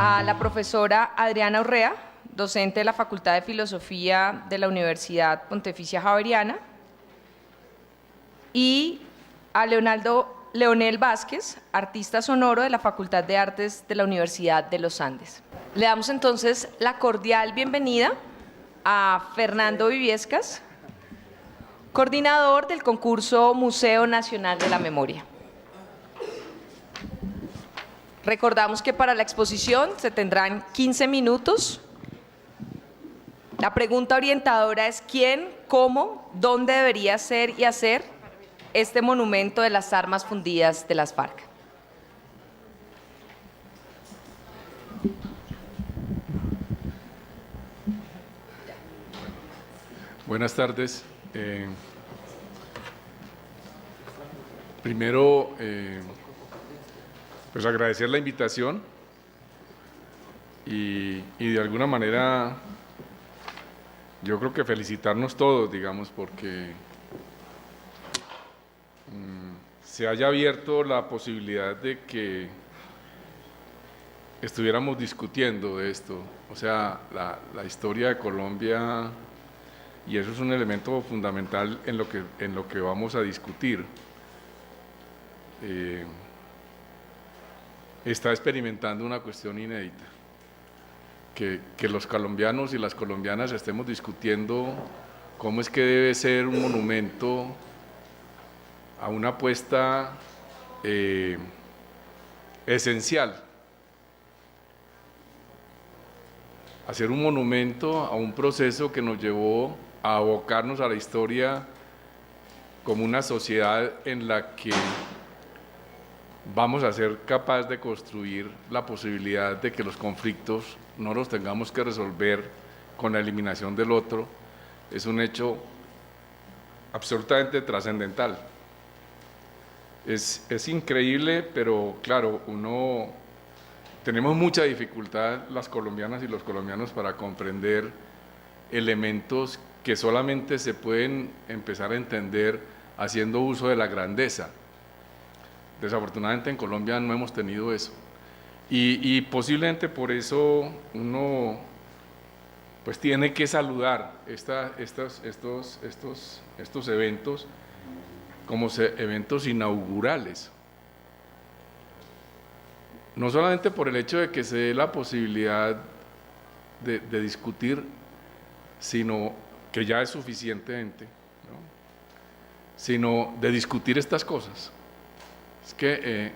a la profesora Adriana Urrea, docente de la Facultad de Filosofía de la Universidad Pontificia Javeriana, y a Leonel Vázquez, artista sonoro de la Facultad de Artes de la Universidad de los Andes. Le damos entonces la cordial bienvenida a Fernando Viviescas, coordinador del concurso Museo Nacional de la Memoria. Recordamos que para la exposición se tendrán 15 minutos. La pregunta orientadora es quién, cómo, dónde debería ser y hacer este monumento de las armas fundidas de las FARC. Buenas tardes. Primero, pues agradecer la invitación y de alguna manera yo creo que felicitarnos todos, digamos, porque se haya abierto la posibilidad de que estuviéramos discutiendo de esto, o sea, la historia de Colombia, y eso es un elemento fundamental en lo que vamos a discutir. Está experimentando una cuestión inédita, que los colombianos y las colombianas estemos discutiendo cómo es que debe ser un monumento a una apuesta esencial, hacer un monumento a un proceso que nos llevó a abocarnos a la historia como una sociedad en la que vamos a ser capaces de construir la posibilidad de que los conflictos no los tengamos que resolver con la eliminación del otro. Es un hecho absolutamente trascendental. Es increíble, pero claro, tenemos mucha dificultad las colombianas y los colombianos para comprender elementos que solamente se pueden empezar a entender haciendo uso de la grandeza. Desafortunadamente en Colombia no hemos tenido eso y posiblemente por eso uno pues tiene que saludar estos eventos como eventos inaugurales, no solamente por el hecho de que se dé la posibilidad de discutir, sino que ya es suficientemente, ¿no? Sino de discutir estas cosas. Es que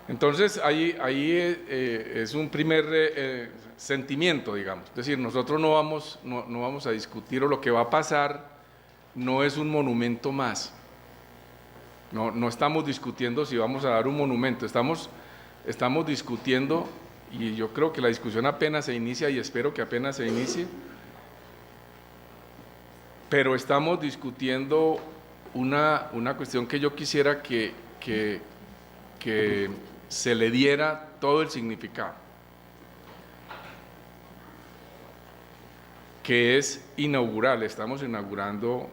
entonces ahí es un primer sentimiento, digamos, es decir, nosotros no vamos a discutir, o lo que va a pasar no es un monumento más, no estamos discutiendo si vamos a dar un monumento, estamos discutiendo, y yo creo que la discusión apenas se inicia y espero que apenas se inicie, pero estamos discutiendo una cuestión que yo quisiera que se le diera todo el significado, que es inaugural. Estamos inaugurando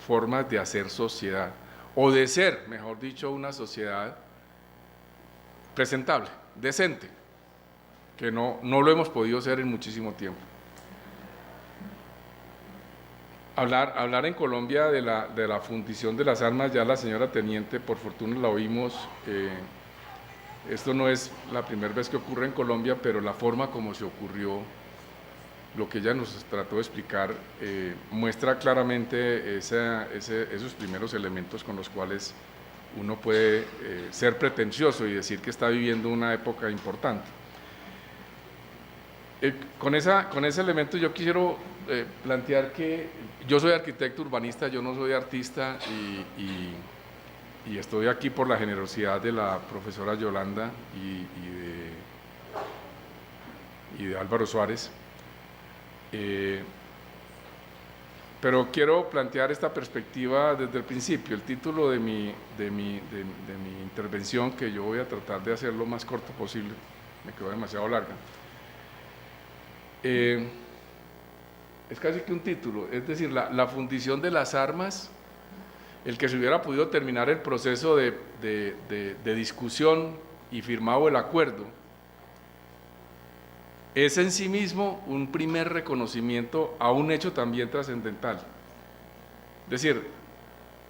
formas de hacer sociedad, o de ser, mejor dicho, una sociedad presentable, decente, que no lo hemos podido ser en muchísimo tiempo. Hablar en Colombia de la fundición de las armas, ya la señora teniente, por fortuna la oímos, esto no es la primera vez que ocurre en Colombia, pero la forma como se ocurrió, lo que ella nos trató de explicar, muestra claramente esos primeros elementos con los cuales uno puede ser pretencioso y decir que está viviendo una época importante. Con ese elemento yo quiero plantear que yo soy arquitecto urbanista, yo no soy artista, y estoy aquí por la generosidad de la profesora Yolanda y de Álvaro Suárez, pero quiero plantear esta perspectiva desde el principio. El título de mi intervención, que yo voy a tratar de hacer lo más corto posible, me quedó demasiado larga, es casi que un título, es decir, la fundición de las armas, el que se hubiera podido terminar el proceso de discusión y firmado el acuerdo, es en sí mismo un primer reconocimiento a un hecho también trascendental. Es decir,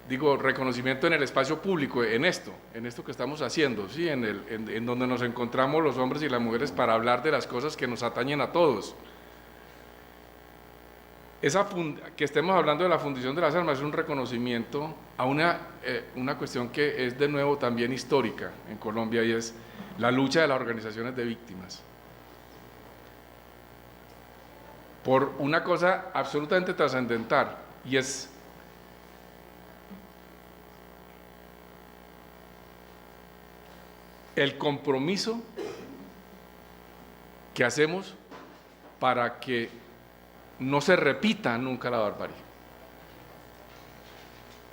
digo, reconocimiento en el espacio público, en esto que estamos haciendo, ¿sí? en donde nos encontramos los hombres y las mujeres para hablar de las cosas que nos atañen a todos. Que estemos hablando de la fundición de las armas es un reconocimiento a una cuestión que es de nuevo también histórica en Colombia, y es la lucha de las organizaciones de víctimas por una cosa absolutamente trascendental, y es el compromiso que hacemos para que no se repita nunca la barbarie.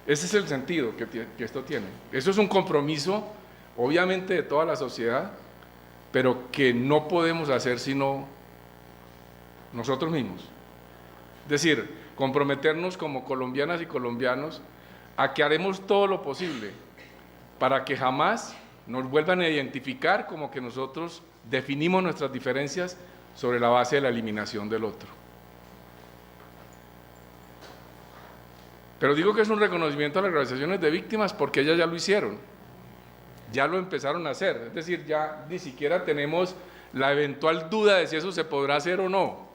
Ese es el sentido que esto tiene. Eso es un compromiso, obviamente, de toda la sociedad, pero que no podemos hacer sino nosotros mismos. Es decir, comprometernos como colombianas y colombianos a que haremos todo lo posible para que jamás nos vuelvan a identificar como que nosotros definimos nuestras diferencias sobre la base de la eliminación del otro. Pero digo que es un reconocimiento a las organizaciones de víctimas porque ellas ya lo hicieron, ya lo empezaron a hacer, es decir, ya ni siquiera tenemos la eventual duda de si eso se podrá hacer o no.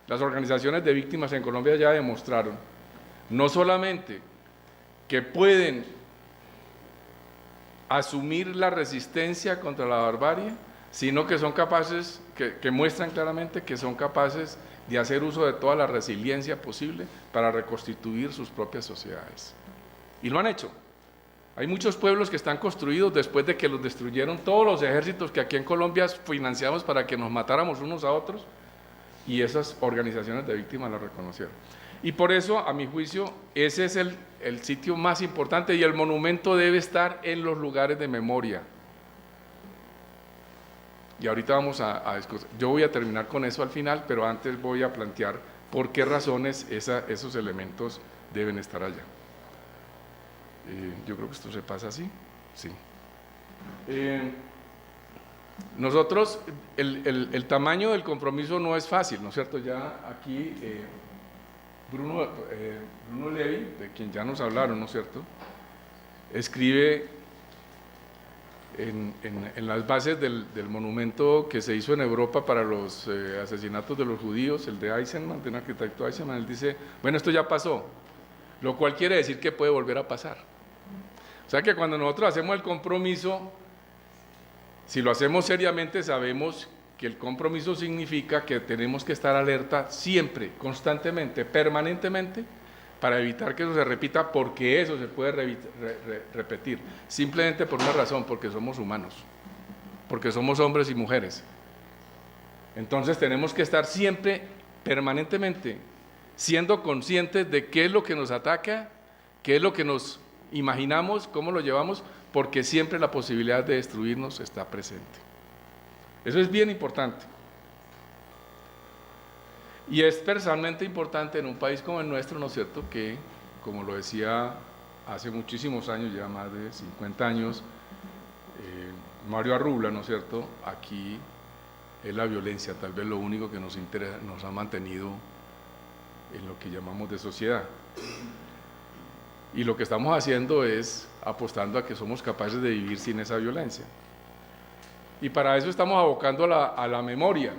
Las organizaciones de víctimas en Colombia ya demostraron no solamente que pueden asumir la resistencia contra la barbarie, sino que son capaces, que muestran claramente que son capaces de hacer uso de toda la resiliencia posible para reconstituir sus propias sociedades. Y lo han hecho. Hay muchos pueblos que están construidos después de que los destruyeron todos los ejércitos que aquí en Colombia financiamos para que nos matáramos unos a otros, y esas organizaciones de víctimas lo reconocieron. Y por eso, a mi juicio, ese es el sitio más importante, y el monumento debe estar en los lugares de memoria. Y ahorita vamos a discutir. Yo voy a terminar con eso al final, pero antes voy a plantear por qué razones esos elementos deben estar allá. Yo creo que esto se pasa así. Sí. Nosotros, el tamaño del compromiso no es fácil, ¿no es cierto? Ya aquí Bruno Levi, de quien ya nos hablaron, ¿no es cierto?, escribe en las bases del monumento que se hizo en Europa para los asesinatos de los judíos, el de Eisenman, de un arquitecto Eisenman. Él dice, bueno, esto ya pasó, lo cual quiere decir que puede volver a pasar. O sea que cuando nosotros hacemos el compromiso, si lo hacemos seriamente, sabemos que el compromiso significa que tenemos que estar alerta siempre, constantemente, permanentemente, para evitar que eso se repita, porque eso se puede repetir, simplemente por una razón, porque somos humanos, porque somos hombres y mujeres. Entonces tenemos que estar siempre, permanentemente, siendo conscientes de qué es lo que nos ataca, qué es lo que nos imaginamos, cómo lo llevamos, porque siempre la posibilidad de destruirnos está presente. Eso es bien importante. Y es personalmente importante en un país como el nuestro, ¿no es cierto?, que, como lo decía hace muchísimos años, ya más de 50 años, Mario Arrubla, ¿no es cierto?, aquí es la violencia tal vez lo único que nos interesa, nos ha mantenido en lo que llamamos de sociedad. Y lo que estamos haciendo es apostando a que somos capaces de vivir sin esa violencia. Y para eso estamos abocando a la memoria,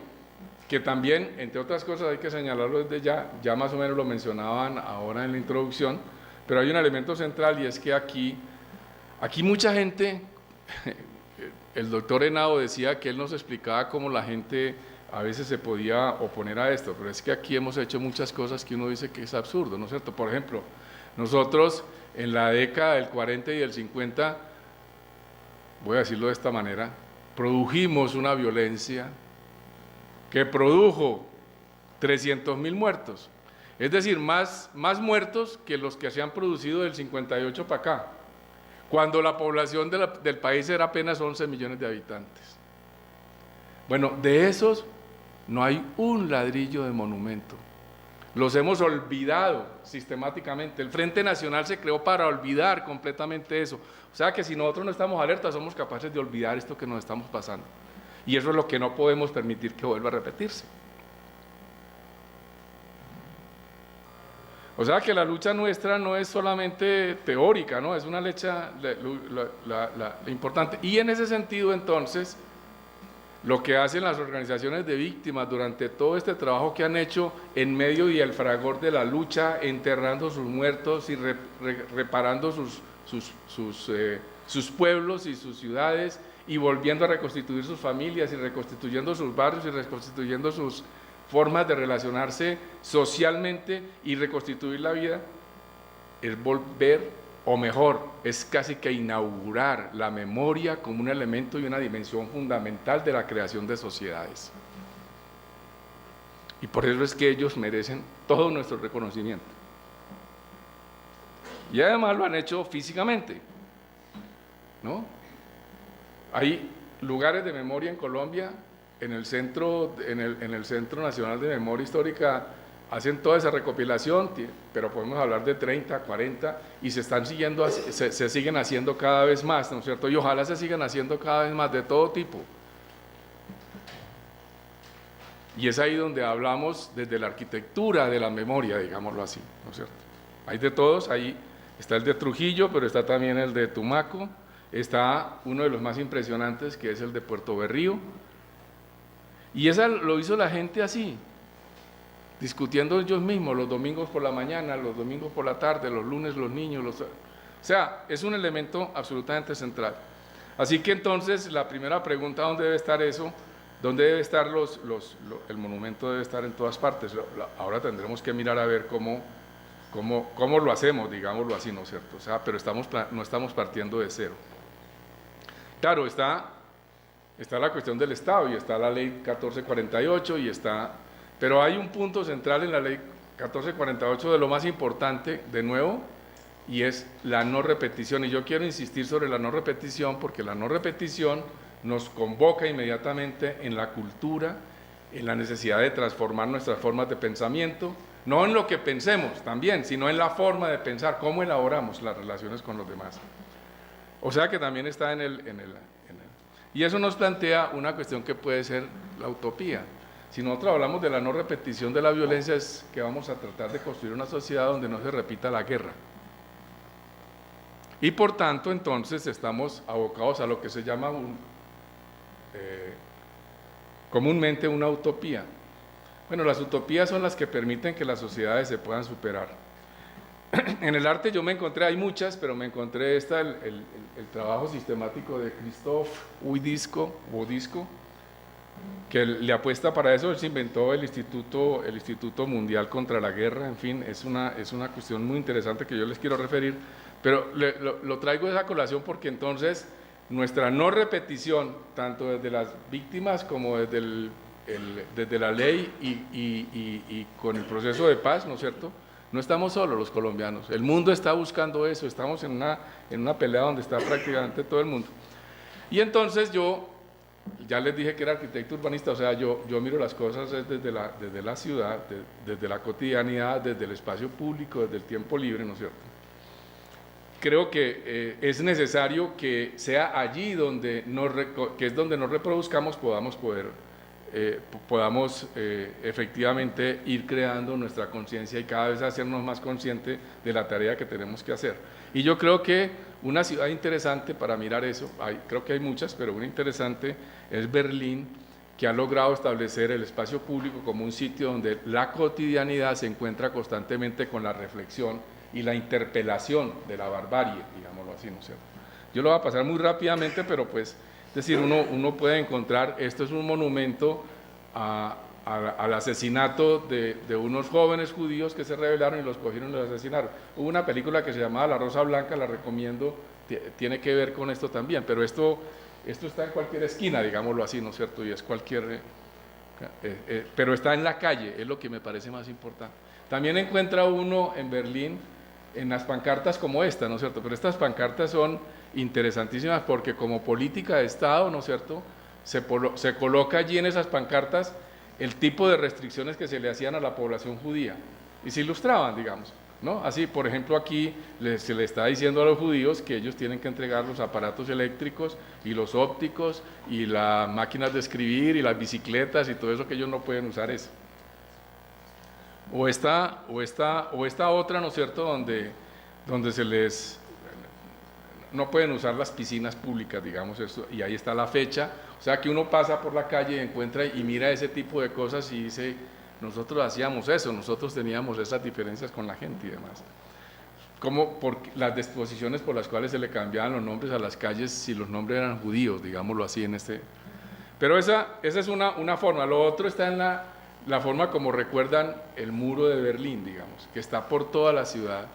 que también, entre otras cosas, hay que señalarlo desde ya más o menos lo mencionaban ahora en la introducción, pero hay un elemento central, y es que aquí mucha gente, el doctor Henao decía que él nos explicaba cómo la gente a veces se podía oponer a esto, pero es que aquí hemos hecho muchas cosas que uno dice que es absurdo, ¿no es cierto? Por ejemplo, nosotros en la década del 40 y del 50, voy a decirlo de esta manera, produjimos una violencia que produjo 300.000 muertos, es decir, más muertos que los que se han producido del 58 para acá, cuando la población del país era apenas 11 millones de habitantes. Bueno, de esos no hay un ladrillo de monumento. Los hemos olvidado sistemáticamente. El Frente Nacional se creó para olvidar completamente eso. O sea que si nosotros no estamos alertas, somos capaces de olvidar esto que nos estamos pasando. Y eso es lo que no podemos permitir que vuelva a repetirse. O sea que la lucha nuestra no es solamente teórica, ¿no? Es una lucha importante. Y en ese sentido, entonces, lo que hacen las organizaciones de víctimas durante todo este trabajo que han hecho en medio y el fragor de la lucha, enterrando sus muertos y reparando sus pueblos y sus ciudades, y volviendo a reconstituir sus familias y reconstituyendo sus barrios y reconstituyendo sus formas de relacionarse socialmente y reconstituir la vida, es volver, o mejor, es casi que inaugurar la memoria como un elemento y una dimensión fundamental de la creación de sociedades. Y por eso es que ellos merecen todo nuestro reconocimiento. Y además lo han hecho físicamente, ¿no? Hay lugares de memoria en Colombia, en el Centro Nacional de Memoria Histórica hacen toda esa recopilación, pero podemos hablar de 30, 40, y se siguen haciendo cada vez más, ¿no es cierto? Y ojalá se sigan haciendo cada vez más, de todo tipo. Y es ahí donde hablamos desde la arquitectura de la memoria, digámoslo así, ¿no es cierto? Hay de todos, ahí está el de Trujillo, pero está también el de Tumaco, está uno de los más impresionantes, que es el de Puerto Berrío, y esa lo hizo la gente así, discutiendo ellos mismos, los domingos por la mañana, los domingos por la tarde, los lunes los niños, o sea, es un elemento absolutamente central. Así que entonces, la primera pregunta, ¿dónde debe estar eso? ¿Dónde debe estar el monumento? Debe estar en todas partes. Ahora tendremos que mirar a ver cómo lo hacemos, digámoslo así, ¿no es cierto? O sea, pero no estamos partiendo de cero. Claro, está la cuestión del Estado y está la ley 1448 pero hay un punto central en la ley 1448 de lo más importante, de nuevo, y es la no repetición. Y yo quiero insistir sobre la no repetición porque la no repetición nos convoca inmediatamente en la cultura, en la necesidad de transformar nuestras formas de pensamiento, no en lo que pensemos también, sino en la forma de pensar, cómo elaboramos las relaciones con los demás. O sea que también está y eso nos plantea una cuestión que puede ser la utopía. Si nosotros hablamos de la no repetición de la violencia, es que vamos a tratar de construir una sociedad donde no se repita la guerra. Y por tanto, entonces, estamos abocados a lo que se llama comúnmente una utopía. Bueno, las utopías son las que permiten que las sociedades se puedan superar. En el arte yo me encontré, hay muchas, pero me encontré el trabajo sistemático de Christophe Boudisco, que le apuesta para eso. Él se inventó el Instituto Mundial contra la Guerra, en fin, es una cuestión muy interesante que yo les quiero referir, pero lo traigo a esa colación porque entonces nuestra no repetición, tanto desde las víctimas como desde la ley y con el proceso de paz, ¿no es cierto?, no estamos solos los colombianos, el mundo está buscando eso, estamos en una pelea donde está prácticamente todo el mundo. Y entonces yo, ya les dije que era arquitecto urbanista, o sea, yo miro las cosas desde la ciudad, desde la cotidianidad, desde el espacio público, desde el tiempo libre, ¿no es cierto? Creo que es necesario que sea allí que es donde nos reproduzcamos, podamos efectivamente ir creando nuestra conciencia y cada vez hacernos más conscientes de la tarea que tenemos que hacer. Y yo creo que una ciudad interesante para mirar eso, creo que hay muchas, pero una interesante es Berlín, que ha logrado establecer el espacio público como un sitio donde la cotidianidad se encuentra constantemente con la reflexión y la interpelación de la barbarie, digámoslo así, ¿no es cierto? Yo lo voy a pasar muy rápidamente, pero pues, es decir, uno puede encontrar, esto es un monumento al asesinato de unos jóvenes judíos que se rebelaron y los cogieron y los asesinaron. Hubo una película que se llamaba La Rosa Blanca, la recomiendo, tiene que ver con esto también, pero esto está en cualquier esquina, digámoslo así, ¿no es cierto? Y es pero está en la calle, es lo que me parece más importante. También encuentra uno en Berlín, en las pancartas como esta, ¿no es cierto? Pero estas pancartas son interesantísimas porque como política de Estado, ¿no es cierto?, se coloca allí en esas pancartas el tipo de restricciones que se le hacían a la población judía. y se ilustraban, digamos, ¿no? Así, por ejemplo, aquí se le está diciendo a los judíos que ellos tienen que entregar los aparatos eléctricos y los ópticos y las máquinas de escribir y las bicicletas y todo eso, que ellos no pueden usar eso. O esta otra, ¿no es cierto?, donde se les... no pueden usar las piscinas públicas, digamos, eso, y ahí está la fecha. O sea, que uno pasa por la calle y encuentra y mira ese tipo de cosas y dice, nosotros hacíamos eso, nosotros teníamos esas diferencias con la gente y demás. Como por las disposiciones por las cuales se le cambiaban los nombres a las calles si los nombres eran judíos, digámoslo así en este... Pero esa es una forma. Lo otro está en la forma como recuerdan el muro de Berlín, digamos, que está por toda la ciudad,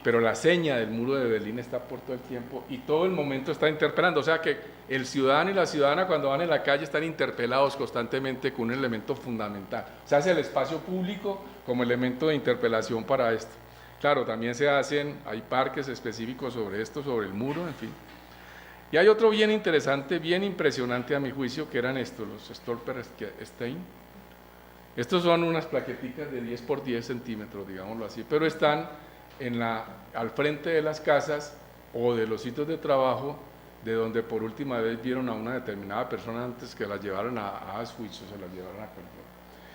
pero la seña del muro de Berlín está por todo el tiempo y todo el momento está interpelando. O sea que el ciudadano y la ciudadana cuando van en la calle están interpelados constantemente con un elemento fundamental. Se hace el espacio público como elemento de interpelación para esto. Claro, también hay parques específicos sobre esto, sobre el muro, en fin. Y hay otro bien interesante, bien impresionante a mi juicio, que eran estos, los Stolperstein. Estos son unas plaqueticas de 10 por 10 centímetros, digámoslo así, pero están al frente de las casas o de los sitios de trabajo de donde por última vez vieron a una determinada persona antes que la llevaron a Auschwitz o se la llevaron a cualquier.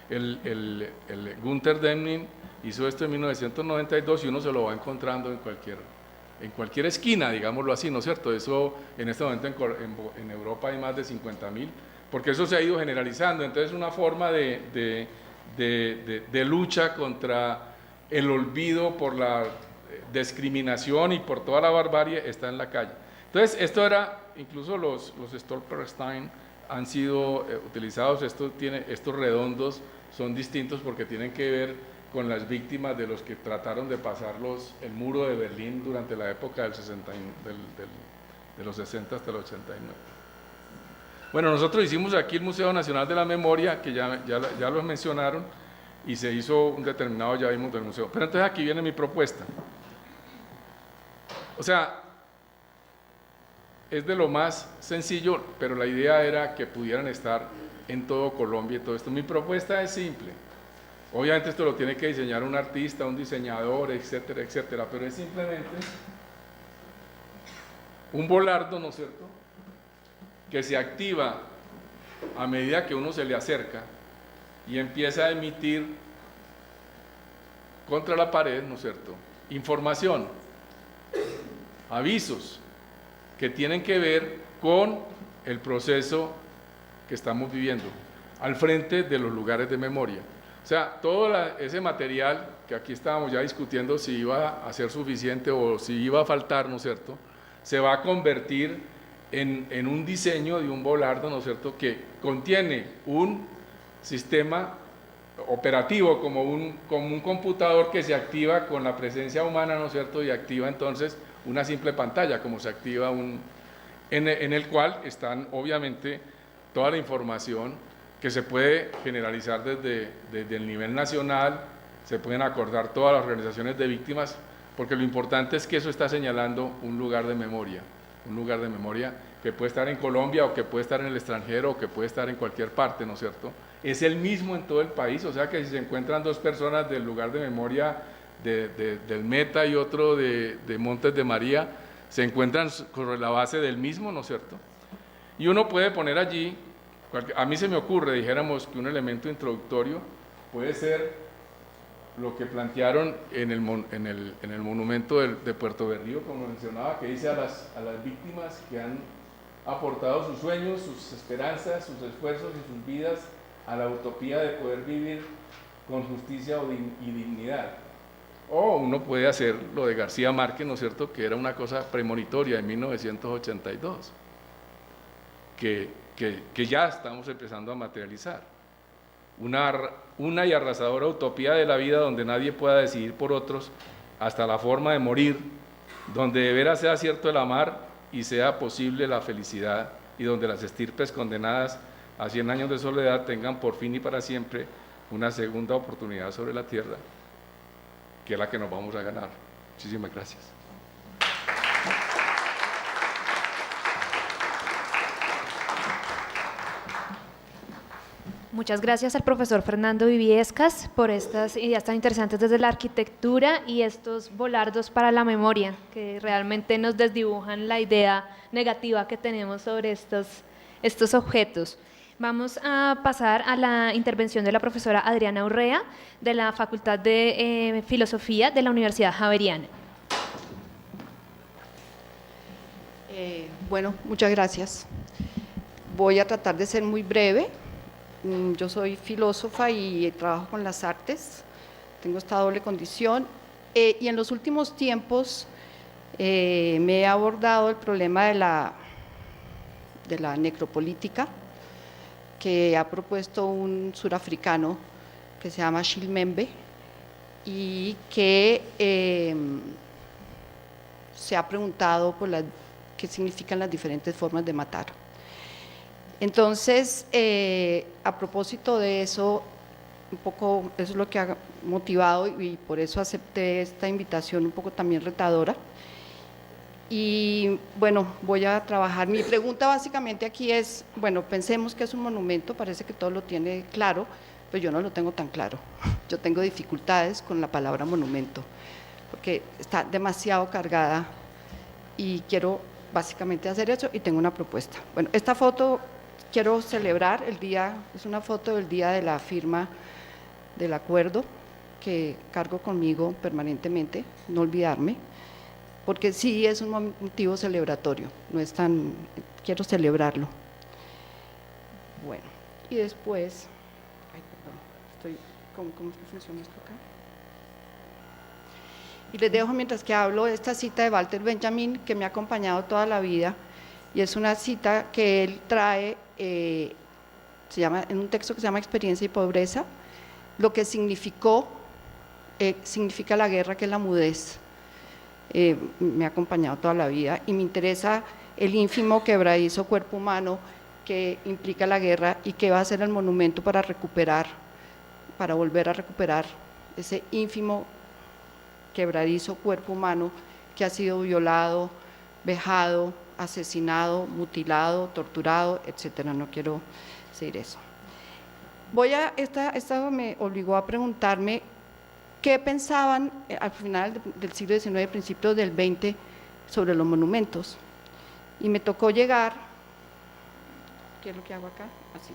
El Günther Demnig hizo esto en 1992 y uno se lo va encontrando en cualquier esquina, digámoslo así, ¿no es cierto? Eso en este momento en Europa hay más de 50.000, porque eso se ha ido generalizando. Entonces una forma de lucha contra el olvido por la discriminación y por toda la barbarie está en la calle. Entonces esto era, incluso los Stolperstein han sido utilizados, estos redondos son distintos porque tienen que ver con las víctimas de los que trataron de pasar el muro de Berlín durante la época de los 60 hasta el 89. Bueno, nosotros hicimos aquí el Museo Nacional de la Memoria, que ya lo mencionaron, y se hizo un determinado, ya vimos, del museo. Pero entonces aquí viene mi propuesta. O sea, es de lo más sencillo, pero la idea era que pudieran estar en todo Colombia y todo esto. Mi propuesta es simple. Obviamente esto lo tiene que diseñar un artista, un diseñador, etcétera, etcétera, pero es simplemente un volardo, ¿no es cierto?, que se activa a medida que uno se le acerca y empieza a emitir contra la pared, ¿no es cierto?, información, avisos que tienen que ver con el proceso que estamos viviendo al frente de los lugares de memoria. O sea, todo ese material que aquí estábamos ya discutiendo si iba a ser suficiente o si iba a faltar, ¿no es cierto?, se va a convertir en un diseño de un volardo, ¿no es cierto?, que contiene un sistema operativo como un computador que se activa con la presencia humana, ¿no es cierto?, y activa entonces una simple pantalla, como se activa en el cual están obviamente toda la información que se puede generalizar desde el nivel nacional, se pueden acordar todas las organizaciones de víctimas, porque lo importante es que eso está señalando un lugar de memoria que puede estar en Colombia o que puede estar en el extranjero o que puede estar en cualquier parte, ¿no es cierto? Es el mismo en todo el país, o sea que si se encuentran dos personas del lugar de memoria del Meta y otro de Montes de María, se encuentran sobre la base del mismo, ¿no es cierto? Y uno puede poner allí, a mí se me ocurre, dijéramos que un elemento introductorio puede ser lo que plantearon en el monumento de Puerto Berrío, como mencionaba, que dice a las víctimas que han aportado sus sueños, sus esperanzas, sus esfuerzos y sus vidas a la utopía de poder vivir con justicia y dignidad. O uno puede hacer lo de García Márquez, ¿no es cierto?, que era una cosa premonitoria en 1982, que ya estamos empezando a materializar. Una y arrasadora utopía de la vida donde nadie pueda decidir por otros, hasta la forma de morir, donde de veras sea cierto el amar y sea posible la felicidad, y donde las estirpes condenadas a 100 años de soledad tengan por fin y para siempre una segunda oportunidad sobre la tierra, que es la que nos vamos a ganar. Muchísimas gracias. Muchas gracias al profesor Fernando Viviescas por estas ideas tan interesantes desde la arquitectura y estos volardos para la memoria, que realmente nos desdibujan la idea negativa que tenemos sobre estos objetos. Vamos a pasar a la intervención de la profesora Adriana Urrea, de la Facultad de Filosofía de la Universidad Javeriana. Bueno, muchas gracias. Voy a tratar de ser muy breve. Yo soy filósofa y trabajo con las artes, tengo esta doble condición, y en los últimos tiempos me he abordado el problema de la necropolítica que ha propuesto un surafricano que se llama Shilmembe y que se ha preguntado por qué significan las diferentes formas de matar. Entonces, a propósito de eso, un poco eso es lo que ha motivado y por eso acepté esta invitación un poco también retadora. Y bueno, voy a trabajar. Mi pregunta básicamente aquí es, bueno, pensemos que es un monumento, parece que todo lo tiene claro, pero yo no lo tengo tan claro. Yo tengo dificultades con la palabra monumento, porque está demasiado cargada y quiero básicamente hacer eso y tengo una propuesta. Bueno, esta foto quiero celebrar el día, es una foto del día de la firma del acuerdo que cargo conmigo permanentemente, no olvidarme, porque sí es un motivo celebratorio, no es tan, quiero celebrarlo. Bueno, y después, ay, perdón, ¿cómo es que funciona esto acá? Y les dejo mientras que hablo esta cita de Walter Benjamin que me ha acompañado toda la vida, y es una cita que él trae, en un texto que se llama Experiencia y Pobreza, lo que significa la guerra, que es la mudez. Me ha acompañado toda la vida y me interesa el ínfimo quebradizo cuerpo humano que implica la guerra y que va a ser el monumento para volver a recuperar ese ínfimo quebradizo cuerpo humano que ha sido violado, vejado, asesinado, mutilado, torturado, etcétera. No quiero decir eso. Esta me obligó a preguntarme qué pensaban al final del siglo XIX, principios del XX, sobre los monumentos. Y me tocó llegar, ¿qué es lo que hago acá? Así,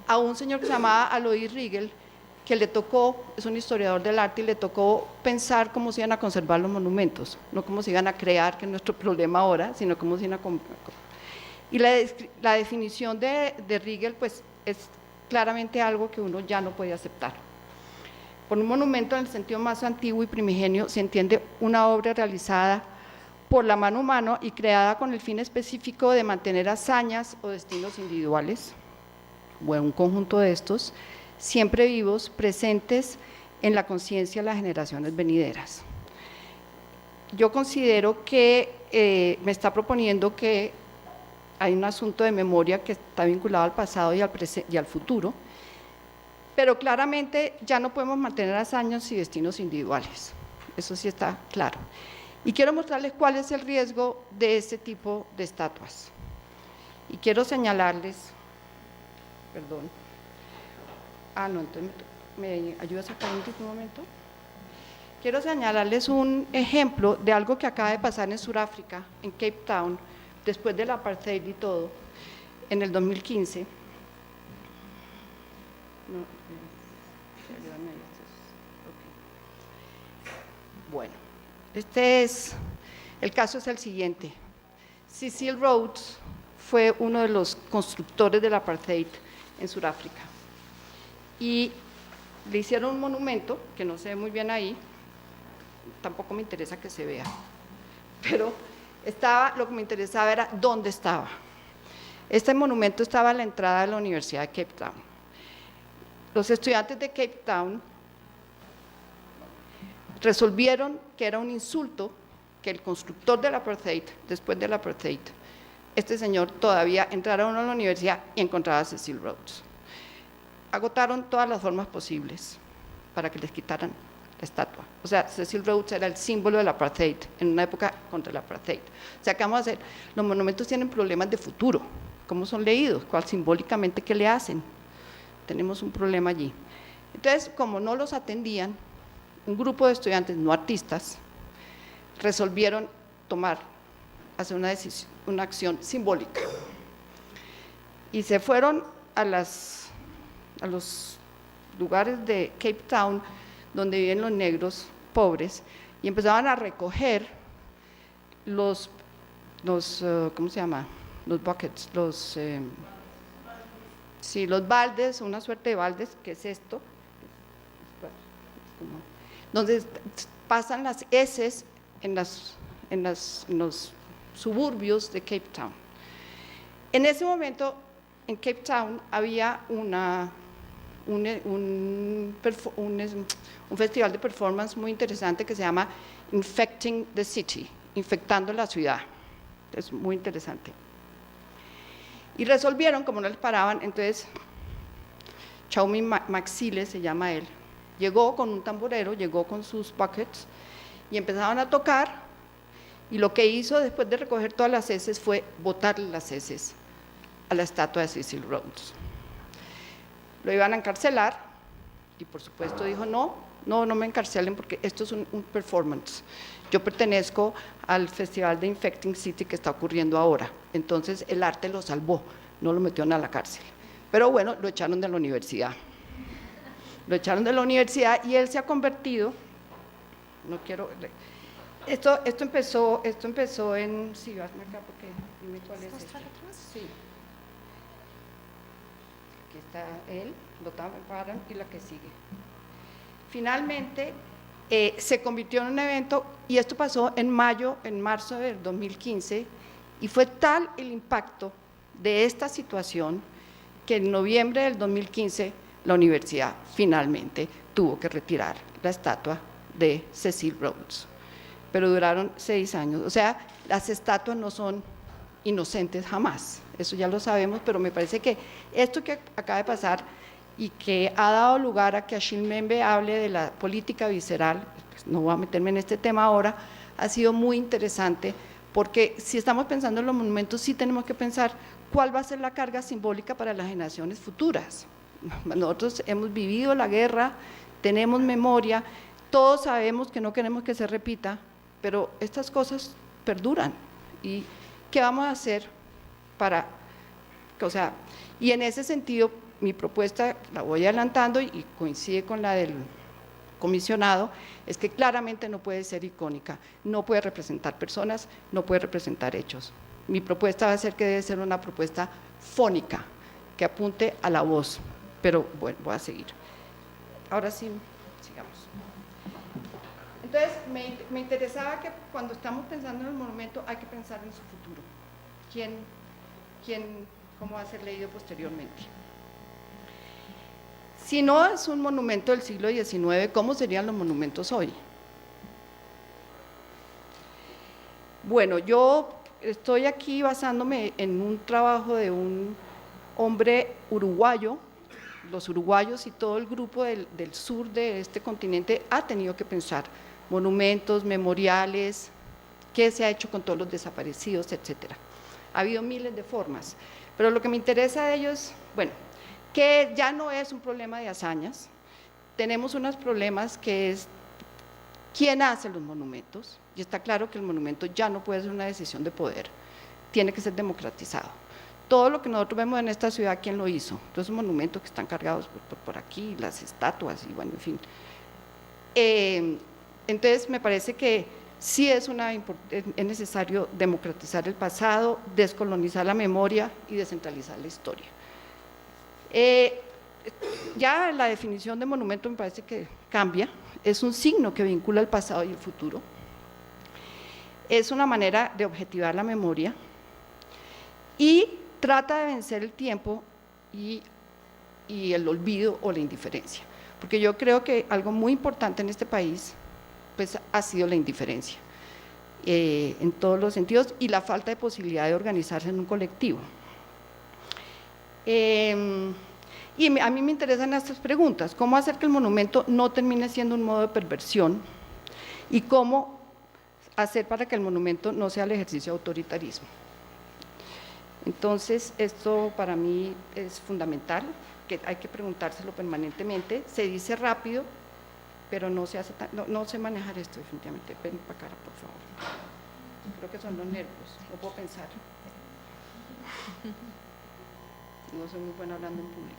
a un señor que se llamaba Alois Riegel, que le tocó, es un historiador del arte, y le tocó pensar cómo se iban a conservar los monumentos, no cómo se iban a crear, que es nuestro problema ahora, sino cómo se iban a... Y la definición de Riegel pues, es claramente algo que uno ya no puede aceptar. Por un monumento, en el sentido más antiguo y primigenio, se entiende una obra realizada por la mano humana y creada con el fin específico de mantener hazañas o destinos individuales, o un conjunto de estos, siempre vivos, presentes en la conciencia de las generaciones venideras. Yo considero que me está proponiendo que hay un asunto de memoria que está vinculado al pasado y al futuro, pero claramente ya no podemos mantener hazañas y destinos individuales, eso sí está claro. Y quiero mostrarles cuál es el riesgo de este tipo de estatuas. Y quiero señalarles, perdón, no, entonces ¿me ayudas acá un momento? Quiero señalarles un ejemplo de algo que acaba de pasar en Sudáfrica, en Cape Town, después del apartheid y todo, en el 2015. Bueno, el caso es el siguiente. Cecil Rhodes fue uno de los constructores del apartheid en Sudáfrica y le hicieron un monumento que no se ve muy bien ahí, tampoco me interesa que se vea, pero lo que me interesaba era dónde estaba. Este monumento estaba a la entrada de la Universidad de Cape Town. Los estudiantes de Cape Town resolvieron que era un insulto que el constructor del apartheid, después del apartheid, este señor todavía entrara a la universidad y encontrara a Cecil Rhodes. Agotaron todas las formas posibles para que les quitaran la estatua. O sea, Cecil Rhodes era el símbolo del apartheid, en una época contra el apartheid. O sea, ¿qué vamos a hacer? Los monumentos tienen problemas de futuro. ¿Cómo son leídos? ¿Cuál simbólicamente qué le hacen? tenemos un problema allí. Entonces, como no los atendían, un grupo de estudiantes no artistas resolvieron hacer una acción simbólica. Y se fueron a los lugares de Cape Town, donde viven los negros pobres, y empezaban a recoger los ¿cómo se llama? Los buckets, los baldes, una suerte de baldes, que es esto, donde pasan las heces en los suburbios de Cape Town. En ese momento, en Cape Town, había un festival de performance muy interesante que se llama Infecting the City, infectando la ciudad. Es muy interesante. Y resolvieron, como no les paraban, entonces Chaumi Maxile, se llama él, llegó con un tamborero, llegó con sus buckets y empezaron a tocar, y lo que hizo después de recoger todas las heces fue botarle las heces a la estatua de Cecil Rhodes. Lo iban a encarcelar y por supuesto dijo no me encarcelen porque esto es un performance. Yo pertenezco al festival de Infecting City que está ocurriendo ahora. Entonces el arte lo salvó, no lo metieron a la cárcel. Pero bueno, lo echaron de la universidad. Lo echaron de la universidad y él se ha convertido, no quiero, esto empezó en, sí, hazme acá porque dime cuál es este. Sí. Aquí está él, lo taparon y la que sigue. Finalmente se convirtió en un evento y esto pasó en marzo del 2015 y fue tal el impacto de esta situación que en noviembre del 2015 la universidad finalmente tuvo que retirar la estatua de Cecil Rhodes, pero duraron 6 años. O sea, las estatuas no son inocentes jamás, eso ya lo sabemos, pero me parece que esto que acaba de pasar y que ha dado lugar a que Achille Mbembe hable de la política visceral, pues no voy a meterme en este tema ahora, ha sido muy interesante, porque si estamos pensando en los monumentos, sí tenemos que pensar cuál va a ser la carga simbólica para las generaciones futuras. Nosotros hemos vivido la guerra, tenemos memoria, todos sabemos que no queremos que se repita, pero estas cosas perduran. ¿Y qué vamos a hacer para, y en ese sentido, mi propuesta, la voy adelantando y coincide con la del comisionado, es que claramente no puede ser icónica, no puede representar personas, no puede representar hechos. Mi propuesta va a ser que debe ser una propuesta fónica, que apunte a la voz, pero bueno, voy a seguir. Ahora sí, sigamos. Entonces, me interesaba que cuando estamos pensando en el monumento hay que pensar en su futuro. ¿Cómo va a ser leído posteriormente? Si no es un monumento del siglo XIX, ¿cómo serían los monumentos hoy? Bueno, yo estoy aquí basándome en un trabajo de un hombre uruguayo. Los uruguayos y todo el grupo del sur de este continente ha tenido que pensar monumentos, memoriales, qué se ha hecho con todos los desaparecidos, etcétera. Ha habido miles de formas, pero lo que me interesa de ellos, bueno, que ya no es un problema de hazañas, tenemos unos problemas que es quién hace los monumentos, y está claro que el monumento ya no puede ser una decisión de poder, tiene que ser democratizado. Todo lo que nosotros vemos en esta ciudad, ¿quién lo hizo? Todos esos monumentos que están cargados por aquí, las estatuas y bueno, en fin. Entonces, me parece que sí es necesario democratizar el pasado, descolonizar la memoria y descentralizar la historia. Ya la definición de monumento me parece que cambia, es un signo que vincula el pasado y el futuro, es una manera de objetivar la memoria y trata de vencer el tiempo y el olvido o la indiferencia, porque yo creo que algo muy importante en este país pues, ha sido la indiferencia, en todos los sentidos, y la falta de posibilidad de organizarse en un colectivo. Y a mí me interesan estas preguntas, ¿cómo hacer que el monumento no termine siendo un modo de perversión? Y cómo hacer para que el monumento no sea el ejercicio de autoritarismo. Entonces, esto para mí es fundamental, que hay que preguntárselo permanentemente, se dice rápido, pero no se hace no sé manejar esto definitivamente. Ven para acá, por favor. Creo que son los nervios, no puedo pensar. No soy muy buena hablando en público.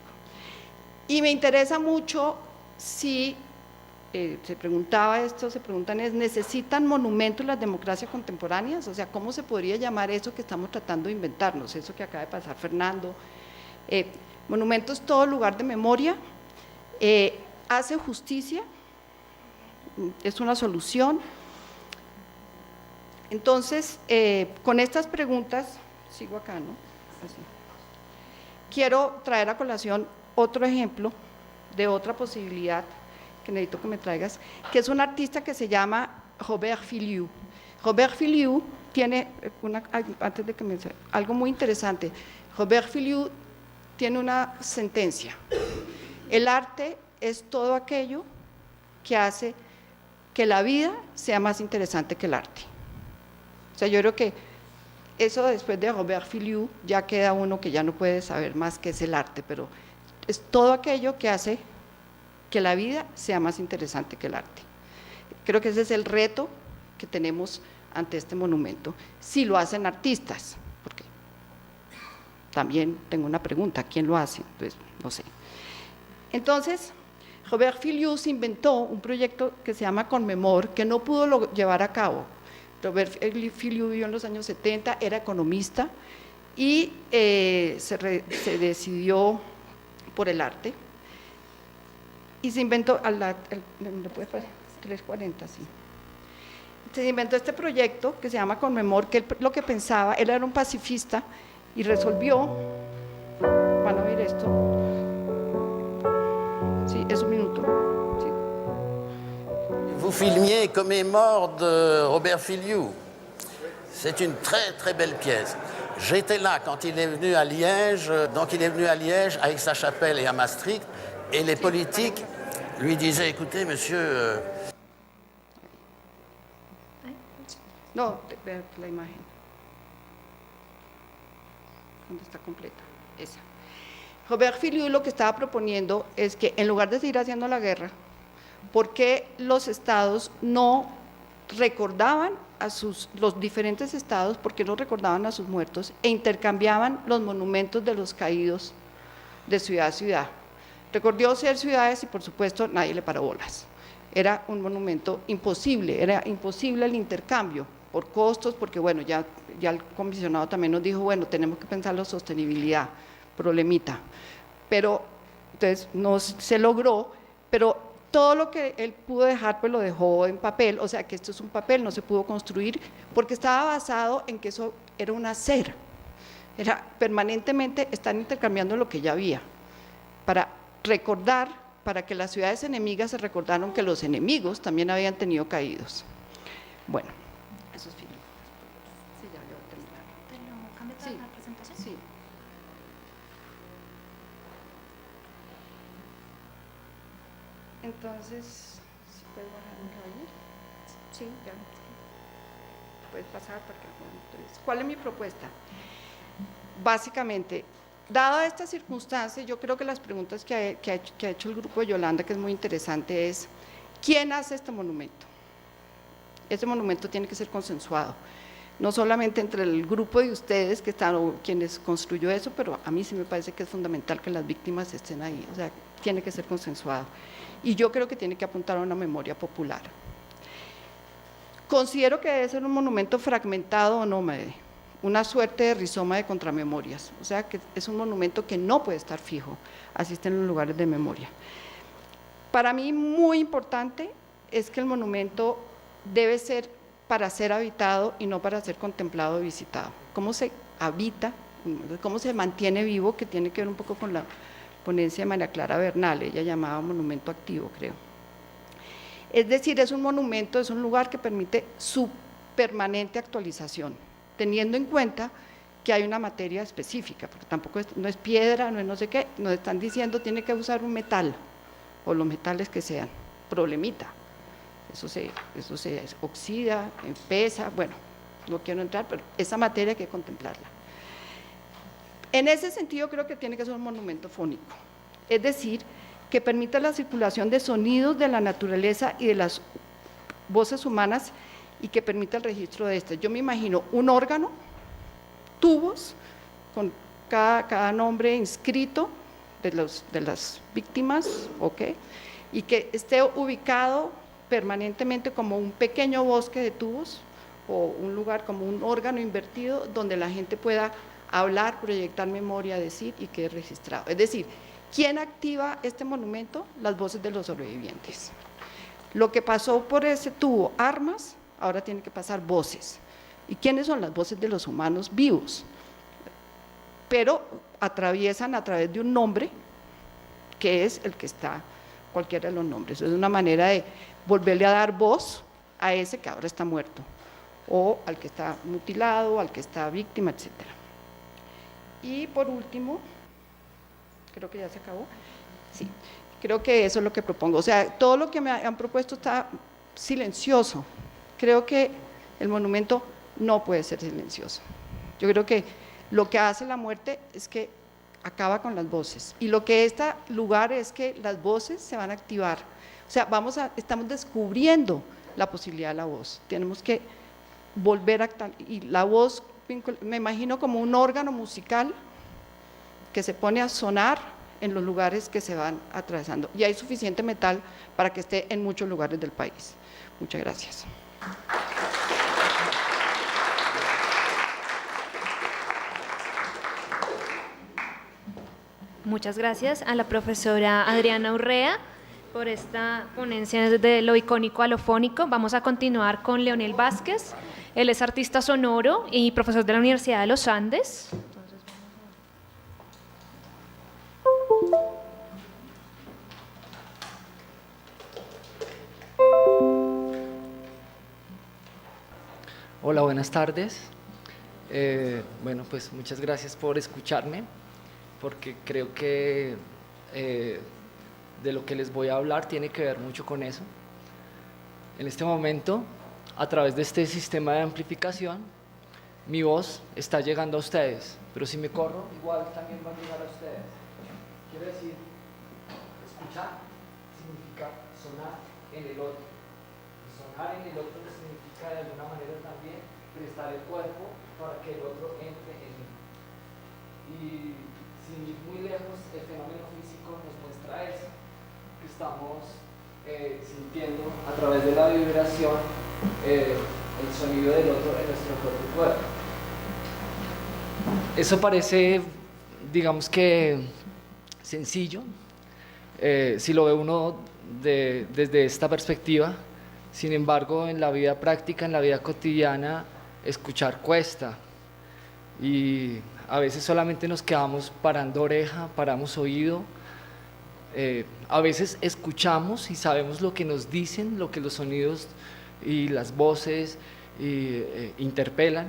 Y me interesa mucho si se preguntan ¿necesitan monumentos las democracias contemporáneas? O sea, ¿cómo se podría llamar eso que estamos tratando de inventarnos? Eso que acaba de pasar Fernando. Monumentos, todo lugar de memoria, hace justicia, es una solución. Entonces, con estas preguntas, sigo acá, ¿no? Así. Quiero traer a colación otro ejemplo de otra posibilidad que necesito que me traigas, que es un artista que se llama Robert Filliou. Robert Filliou tiene, antes de que me algo muy interesante, Robert Filliou tiene una sentencia: el arte es todo aquello que hace que la vida sea más interesante que el arte. O sea, yo creo que eso después de Robert Filliou ya queda uno que ya no puede saber más qué es el arte, pero es todo aquello que hace que la vida sea más interesante que el arte. Creo que ese es el reto que tenemos ante este monumento, si lo hacen artistas, porque también tengo una pregunta, ¿quién lo hace? Pues no sé. Entonces, Robert Filliou se inventó un proyecto que se llama Conmemor, que no pudo llevar a cabo. Robert Filliou vivió en los años 70, era economista y se decidió por el arte y se inventó, ¿me puedes pasar? 340, sí. Se inventó este proyecto que se llama Conmemor, que él lo que pensaba, él era un pacifista y resolvió, van a ver esto, sí, es un minuto. Vous filmiez Commémore de Robert Filliou. C'est une très très belle pièce. J'étais là quand il est venu à Liège, donc il est venu à Liège, à Aix-la-Chapelle et à Maastricht, et les politiques lui disaient, écoutez monsieur… No, ve la imagen. ¿Dónde está completa? Esa. Robert Filliou lo que estaba proponiendo es que en lugar de seguir haciendo la guerra, ¿por qué los estados no recordaban los diferentes estados, por qué no recordaban a sus muertos e intercambiaban los monumentos de los caídos de ciudad a ciudad? Recordó ser ciudades y por supuesto nadie le paró bolas. Era un monumento imposible, era imposible el intercambio por costos, porque bueno, ya el comisionado también nos dijo, bueno, tenemos que pensar la sostenibilidad, problemita. Pero entonces no se logró, pero todo lo que él pudo dejar, pues lo dejó en papel, o sea que esto es un papel, no se pudo construir, porque estaba basado en que eso era un hacer, era permanentemente estar intercambiando lo que ya había, para recordar, para que las ciudades enemigas se recordaron que los enemigos también habían tenido caídos. Bueno, eso es fin. Sí, ya voy a terminar. ¿Pero cambia toda la presentación? Sí. Entonces, ¿sí puedes bajar un rayo? Sí, ya. Puedes pasar porque ¿cuál es mi propuesta? Básicamente, dada esta circunstancia, yo creo que las preguntas que ha hecho el grupo de Yolanda, que es muy interesante, es ¿quién hace este monumento? Este monumento tiene que ser consensuado, no solamente entre el grupo de ustedes que están, o quienes construyó eso, pero a mí sí me parece que es fundamental que las víctimas estén ahí, o sea, tiene que ser consensuado. Y yo creo que tiene que apuntar a una memoria popular. Considero que debe ser un monumento fragmentado o nómade, una suerte de rizoma de contramemorias, o sea que es un monumento que no puede estar fijo, así está en los lugares de memoria. Para mí muy importante es que el monumento debe ser para ser habitado y no para ser contemplado o visitado. ¿Cómo se habita? ¿Cómo se mantiene vivo? Que tiene que ver un poco con la ponencia de María Clara Bernal, ella llamaba monumento activo, creo. Es decir, es un monumento, es un lugar que permite su permanente actualización, teniendo en cuenta que hay una materia específica, porque tampoco no es piedra, no es no sé qué, nos están diciendo tiene que usar un metal, o los metales que sean, problemita, eso se oxida, pesa, bueno, no quiero entrar, pero esa materia hay que contemplarla. En ese sentido creo que tiene que ser un monumento fónico, es decir, que permita la circulación de sonidos de la naturaleza y de las voces humanas y que permita el registro de estas. Yo me imagino un órgano, tubos, con cada nombre inscrito de las víctimas, ¿ok? Y que esté ubicado permanentemente como un pequeño bosque de tubos o un lugar como un órgano invertido donde la gente pueda hablar, proyectar memoria, decir y quede registrado. Es decir, ¿quién activa este monumento? Las voces de los sobrevivientes. Lo que pasó por ese tubo, armas, ahora tiene que pasar voces. ¿Y quiénes son las voces de los humanos vivos? Pero atraviesan a través de un nombre, que es el que está, cualquiera de los nombres. Es una manera de volverle a dar voz a ese que ahora está muerto, o al que está mutilado, al que está víctima, etc. Y por último, creo que ya se acabó, sí, creo que eso es lo que propongo. O sea, todo lo que me han propuesto está silencioso. Creo que el monumento no puede ser silencioso. Yo creo que lo que hace la muerte es que acaba con las voces. Y lo que este lugar es que las voces se van a activar. O sea, estamos descubriendo la posibilidad de la voz. Tenemos que volver a... Y la voz, me imagino como un órgano musical que se pone a sonar en los lugares que se van atravesando. Y hay suficiente metal para que esté en muchos lugares del país. Muchas gracias. Muchas gracias a la profesora Adriana Urrea por esta ponencia de lo icónico a lo fónico. Vamos a continuar con Leonel Vázquez. Él es artista sonoro y profesor de la Universidad de los Andes. Hola, buenas tardes. Bueno, pues muchas gracias por escucharme, porque creo que de lo que les voy a hablar tiene que ver mucho con eso. En este momento, a través de este sistema de amplificación, mi voz está llegando a ustedes, pero si me corro, igual también va a llegar a ustedes. Quiero decir, escuchar significa sonar en el otro. Y sonar en el otro significa de alguna manera también prestar el cuerpo para que el otro entre en mí. Y sin ir muy lejos, el fenómeno físico nos muestra eso, que estamos sintiendo a través de la vibración el sonido del otro en nuestro propio cuerpo. Eso parece, digamos que, sencillo, si lo ve uno desde esta perspectiva. Sin embargo, en la vida práctica, en la vida cotidiana, escuchar cuesta. Y a veces solamente nos quedamos parando oreja, paramos oído. A veces escuchamos y sabemos lo que nos dicen, lo que los sonidos y las voces interpelan,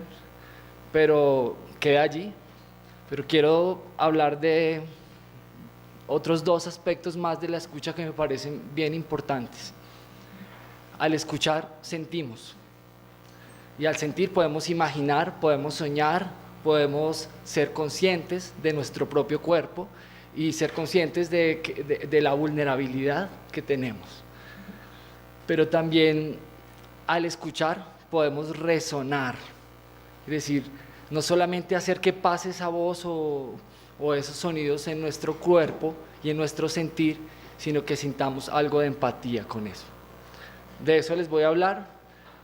pero queda allí. Pero quiero hablar de otros dos aspectos más de la escucha que me parecen bien importantes. Al escuchar, sentimos. Y al sentir podemos imaginar, podemos soñar, podemos ser conscientes de nuestro propio cuerpo y ser conscientes de la vulnerabilidad que tenemos. Pero también al escuchar podemos resonar, es decir, no solamente hacer que pase esa voz o esos sonidos en nuestro cuerpo y en nuestro sentir, sino que sintamos algo de empatía con eso. De eso les voy a hablar.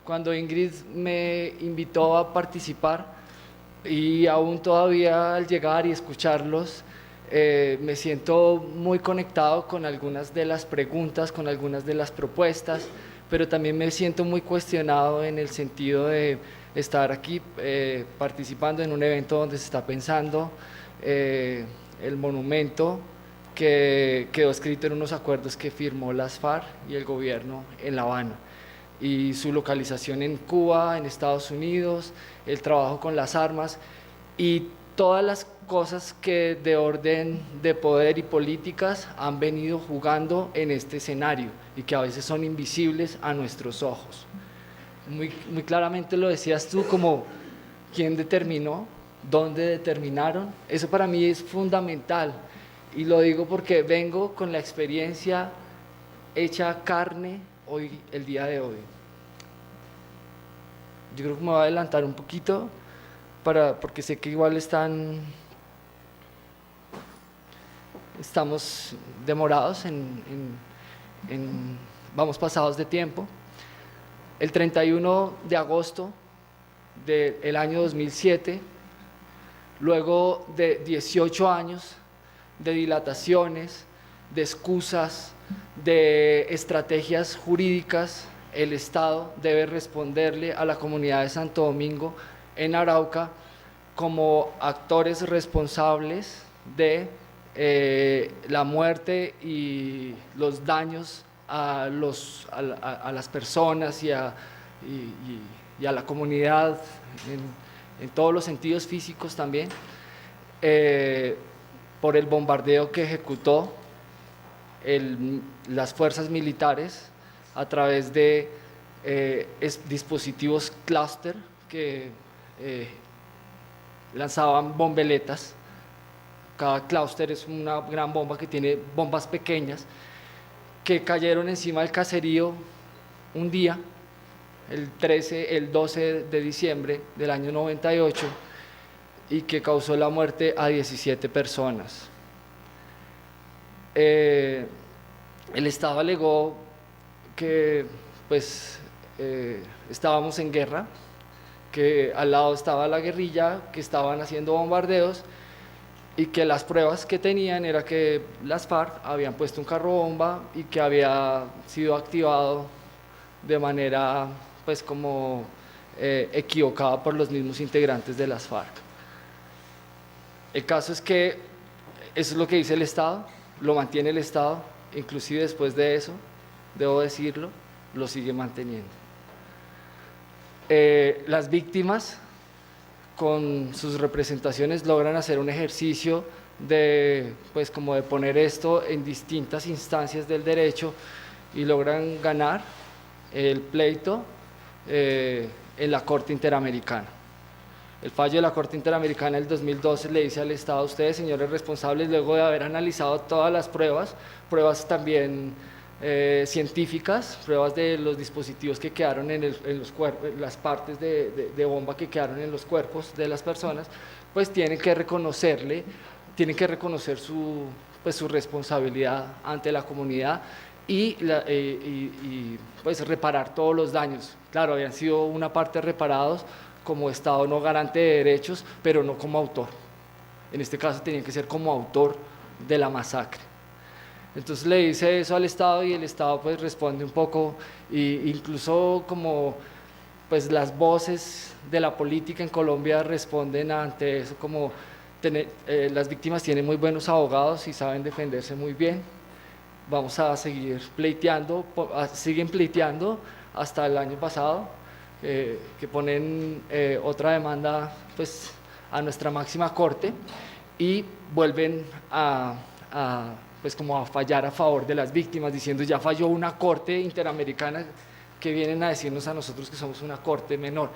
Cuando Ingrid me invitó a participar, y aún todavía al llegar y escucharlos, me siento muy conectado con algunas de las preguntas, con algunas de las propuestas, pero también me siento muy cuestionado en el sentido de estar aquí participando en un evento donde se está pensando el monumento que quedó escrito en unos acuerdos que firmó las FARC y el gobierno en La Habana, y su localización en Cuba, en Estados Unidos, el trabajo con las armas y todas las cosas que de orden de poder y políticas han venido jugando en este escenario y que a veces son invisibles a nuestros ojos. Muy claramente lo decías tú, como quién determinó, dónde determinaron. Eso para mí es fundamental, Y lo digo porque vengo con la experiencia hecha carne hoy, el día de hoy. Yo creo que me voy a adelantar un poquito porque sé que igual estamos demorados vamos pasados de tiempo. El 31 de agosto del año 2007, luego de 18 años de dilataciones, de excusas, de estrategias jurídicas, el Estado debe responderle a la comunidad de Santo Domingo en Arauca como actores responsables de la muerte y los daños a las personas y a la comunidad en todos los sentidos físicos también, por el bombardeo que ejecutó las fuerzas militares a través de dispositivos clúster que lanzaban bombeletas. Cada clúster es una gran bomba que tiene bombas pequeñas que cayeron encima del caserío un día, el 12 de diciembre del año 98, y que causó la muerte a 17 personas. El Estado alegó que estábamos en guerra, que al lado estaba la guerrilla, que estaban haciendo bombardeos y que las pruebas que tenían era que las FARC habían puesto un carro bomba y que había sido activado de manera equivocada por los mismos integrantes de las FARC. El caso es que eso es lo que dice el Estado, lo mantiene el Estado, inclusive después de eso, debo decirlo, lo sigue manteniendo. Las víctimas, con sus representaciones, logran hacer un ejercicio de poner esto en distintas instancias del derecho y logran ganar el pleito en la Corte Interamericana. El fallo de la Corte Interamericana del 2012 le dice al Estado: ustedes, señores responsables, luego de haber analizado todas las pruebas también científicas, pruebas de los dispositivos que quedaron en los cuerpos, las partes de bomba que quedaron en los cuerpos de las personas, pues tienen que reconocer su responsabilidad ante la comunidad y reparar todos los daños. Claro, habían sido una parte reparados como Estado no garante de derechos, pero no como autor. En este caso tenían que ser como autor de la masacre. Entonces le dice eso al Estado y el Estado responde un poco, incluso como las voces de la política en Colombia responden ante eso como las víctimas tienen muy buenos abogados y saben defenderse muy bien. Vamos a seguir pleiteando, siguen pleiteando hasta el año pasado, que ponen otra demanda a nuestra máxima corte y vuelven a fallar a favor de las víctimas, diciendo ya falló una corte interamericana, que vienen a decirnos a nosotros que somos una corte menor.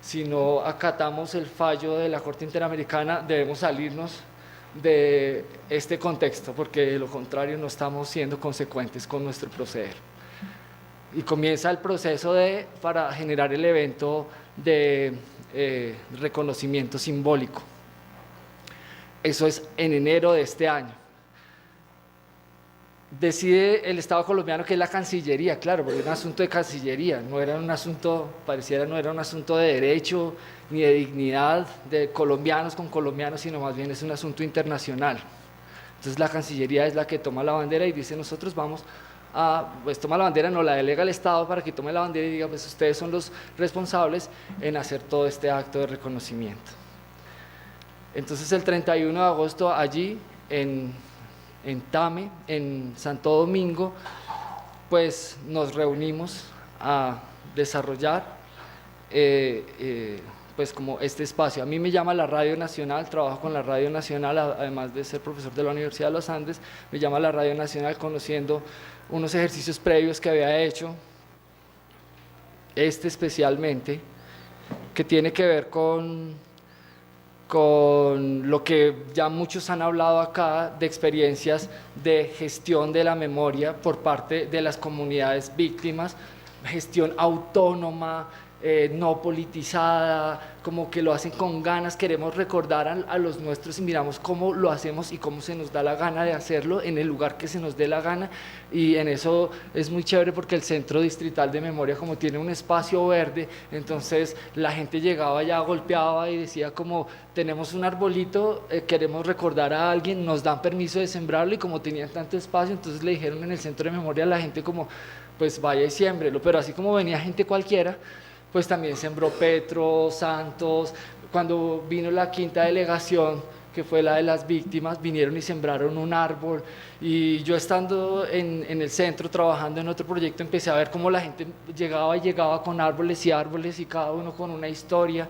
Si no acatamos el fallo de la Corte Interamericana, debemos salirnos de este contexto, porque de lo contrario no estamos siendo consecuentes con nuestro proceder. Y comienza el proceso para generar el evento de reconocimiento simbólico. Eso es en enero de este año. Decide el Estado colombiano, que es la Cancillería, claro, porque era un asunto de Cancillería, no era un asunto de derecho ni de dignidad de colombianos con colombianos, sino más bien es un asunto internacional. Entonces la Cancillería es la que toma la bandera y dice: nosotros vamos a, toma la bandera, no la delega el Estado para que tome la bandera y diga: ustedes son los responsables en hacer todo este acto de reconocimiento. Entonces el 31 de agosto allí en Tame, en Santo Domingo, nos reunimos a desarrollar como este espacio. A mí me llama la Radio Nacional, trabajo con la Radio Nacional, además de ser profesor de la Universidad de los Andes, me llama la Radio Nacional conociendo unos ejercicios previos que había hecho, especialmente, que tiene que ver con con lo que ya muchos han hablado acá de experiencias de gestión de la memoria por parte de las comunidades víctimas, gestión autónoma, no politizada, como que lo hacen con ganas. Queremos recordar a los nuestros y miramos cómo lo hacemos y cómo se nos da la gana de hacerlo en el lugar que se nos dé la gana, y en eso es muy chévere porque el Centro Distrital de Memoria, como tiene un espacio verde, entonces la gente llegaba allá, golpeaba y decía como tenemos un arbolito, queremos recordar a alguien, nos dan permiso de sembrarlo, y como tenían tanto espacio, entonces le dijeron en el Centro de Memoria a la gente como pues vaya y siémbrelo, pero así como venía gente cualquiera, pues también sembró Petro, Santos. Cuando vino la quinta delegación, que fue la de las víctimas, vinieron y sembraron un árbol, y yo estando en el centro trabajando en otro proyecto empecé a ver cómo la gente llegaba con árboles y cada uno con una historia.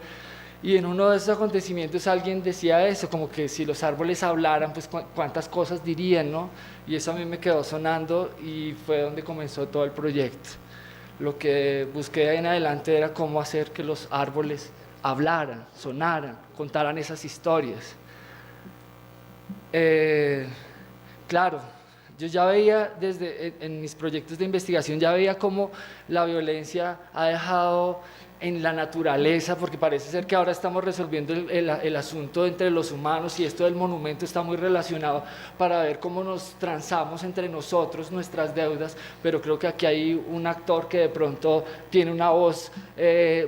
Y en uno de esos acontecimientos alguien decía eso, como que si los árboles hablaran, pues cuántas cosas dirían, ¿no? Y eso a mí me quedó sonando y fue donde comenzó todo el proyecto. Lo que busqué de ahí en adelante era cómo hacer que los árboles hablaran, sonaran, contaran esas historias. Claro, yo ya veía en mis proyectos de investigación, ya veía cómo la violencia ha dejado en la naturaleza, porque parece ser que ahora estamos resolviendo el asunto entre los humanos, y esto del monumento está muy relacionado para ver cómo nos transamos entre nosotros nuestras deudas, pero creo que aquí hay un actor que de pronto tiene una voz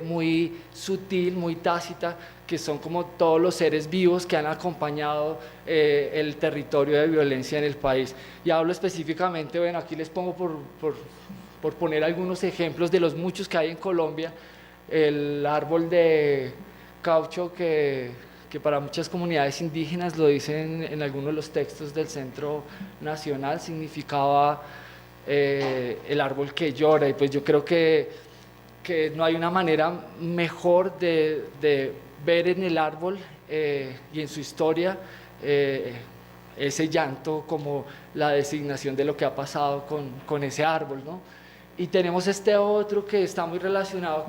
muy sutil, muy tácita, que son como todos los seres vivos que han acompañado el territorio de violencia en el país. Y hablo específicamente, bueno, aquí les pongo por poner algunos ejemplos de los muchos que hay en Colombia. El árbol de caucho que para muchas comunidades indígenas, lo dicen en algunos de los textos del Centro Nacional, significaba el árbol que llora, y pues yo creo que no hay una manera mejor de ver en el árbol y en su historia ese llanto como la designación de lo que ha pasado con ese árbol, ¿no? Y tenemos este otro que está muy relacionado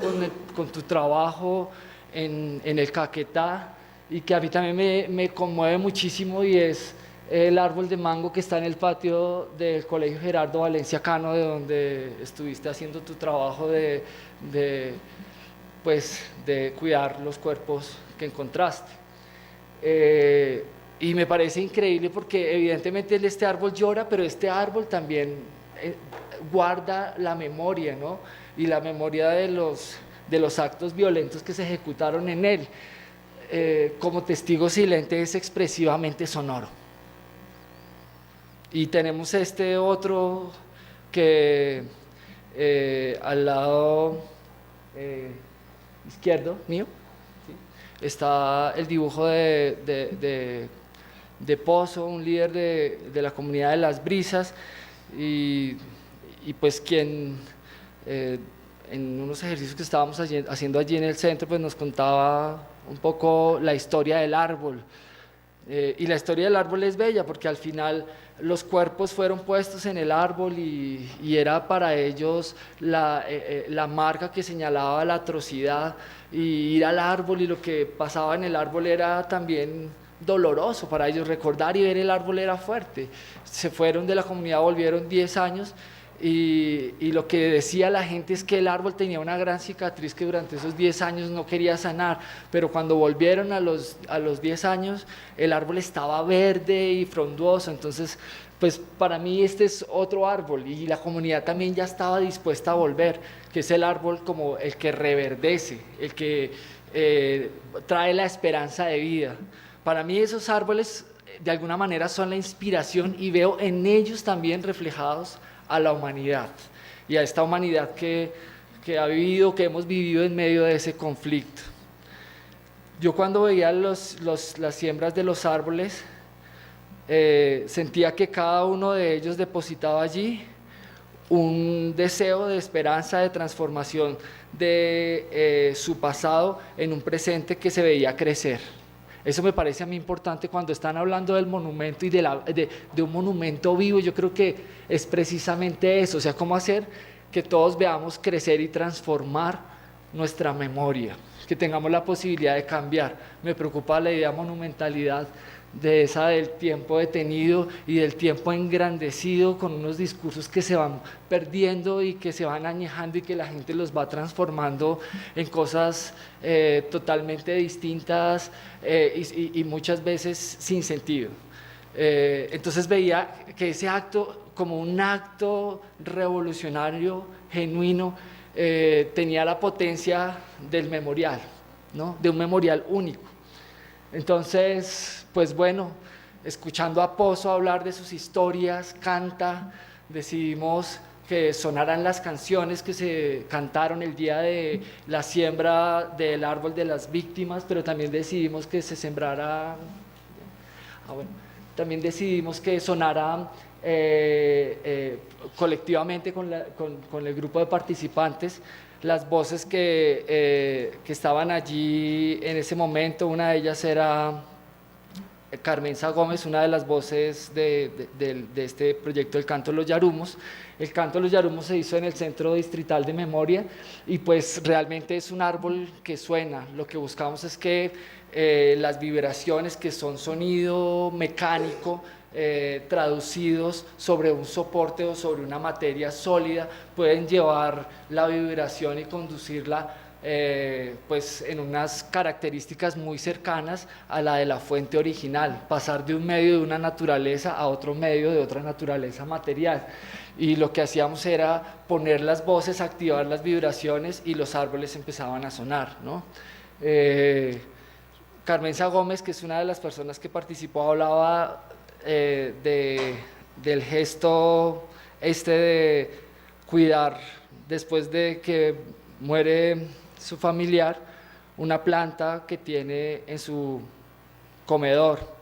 con tu trabajo en el Caquetá, y que a mí también me conmueve muchísimo, y es el árbol de mango que está en el patio del Colegio Gerardo Valencia Cano, de donde estuviste haciendo tu trabajo de cuidar los cuerpos que encontraste. Y me parece increíble porque evidentemente este árbol llora, pero este árbol también guarda la memoria, ¿no? Y la memoria de los actos violentos que se ejecutaron en él. Como testigo silente es expresivamente sonoro. Y tenemos este otro que al lado izquierdo mío, ¿sí? Está el dibujo de Pozo, un líder de la comunidad de Las Brisas, y pues quien en unos ejercicios que estábamos haciendo allí en el centro, pues nos contaba un poco la historia del árbol. Y la historia del árbol es bella porque al final los cuerpos fueron puestos en el árbol y era para ellos la marca que señalaba la atrocidad, y ir al árbol y lo que pasaba en el árbol era también doloroso para ellos. Recordar y ver el árbol era fuerte. Se fueron de la comunidad, volvieron 10 años y lo que decía la gente es que el árbol tenía una gran cicatriz que durante esos 10 años no quería sanar, pero cuando volvieron a los 10 años el árbol estaba verde y frondoso. Entonces pues para mí este es otro árbol, y la comunidad también ya estaba dispuesta a volver, que es el árbol como el que reverdece, el que trae la esperanza de vida. Para mí esos árboles de alguna manera son la inspiración, y veo en ellos también reflejados a la humanidad, y a esta humanidad que ha vivido, que hemos vivido en medio de ese conflicto. Yo cuando veía las siembras de los árboles, sentía que cada uno de ellos depositaba allí un deseo de esperanza, de transformación de su pasado en un presente que se veía crecer. Eso me parece a mí importante cuando están hablando del monumento y de un monumento vivo. Yo creo que es precisamente eso, o sea, cómo hacer que todos veamos crecer y transformar nuestra memoria, que tengamos la posibilidad de cambiar. Me preocupa la idea de monumentalidad de esa del tiempo detenido y del tiempo engrandecido, con unos discursos que se van perdiendo y que se van añejando y que la gente los va transformando en cosas totalmente distintas y muchas veces sin sentido. Entonces veía que ese acto, como un acto revolucionario, genuino, tenía la potencia del memorial, ¿no? De un memorial único. Entonces, pues bueno, escuchando a Pozo hablar de sus historias, canta, decidimos que sonaran las canciones que se cantaron el día de la siembra del árbol de las víctimas, pero también decidimos que se sembrara, también decidimos que sonara colectivamente con el grupo de participantes las voces que estaban allí en ese momento. Una de ellas era Carmenza Gómez, una de las voces de este proyecto del Canto de los Yarumos. El Canto de los Yarumos se hizo en el Centro Distrital de Memoria y pues realmente es un árbol que suena. Lo que buscamos es que las vibraciones, que son sonido mecánico, traducidos sobre un soporte o sobre una materia sólida, pueden llevar la vibración y conducirla pues en unas características muy cercanas a la de la fuente original, pasar de un medio de una naturaleza a otro medio de otra naturaleza material. Y lo que hacíamos era poner las voces, activar las vibraciones y los árboles empezaban a sonar, ¿no? Carmenza Gómez, que es una de las personas que participó, hablaba del gesto de cuidar, después de que muere su familiar, una planta que tiene en su comedor.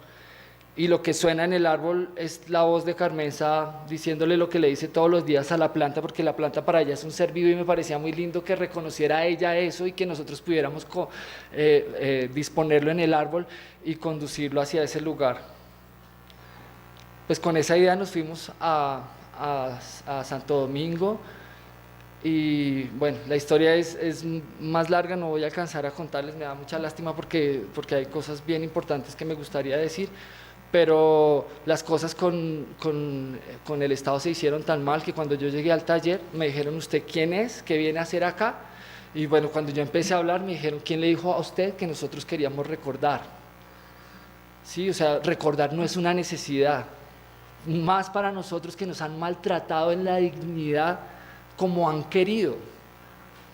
Y lo que suena en el árbol es la voz de Carmenza diciéndole lo que le dice todos los días a la planta, porque la planta para ella es un ser vivo, y me parecía muy lindo que reconociera a ella eso y que nosotros pudiéramos disponerlo en el árbol y conducirlo hacia ese lugar. Pues con esa idea nos fuimos a Santo Domingo. Y bueno, la historia es más larga, no voy a alcanzar a contarles, me da mucha lástima porque hay cosas bien importantes que me gustaría decir, pero las cosas con el Estado se hicieron tan mal que cuando yo llegué al taller me dijeron: ¿usted quién es? ¿Qué viene a hacer acá? Y bueno, cuando yo empecé a hablar me dijeron: ¿quién le dijo a usted que nosotros queríamos recordar? Sí, o sea, recordar no es una necesidad, más para nosotros que nos han maltratado en la dignidad como han querido.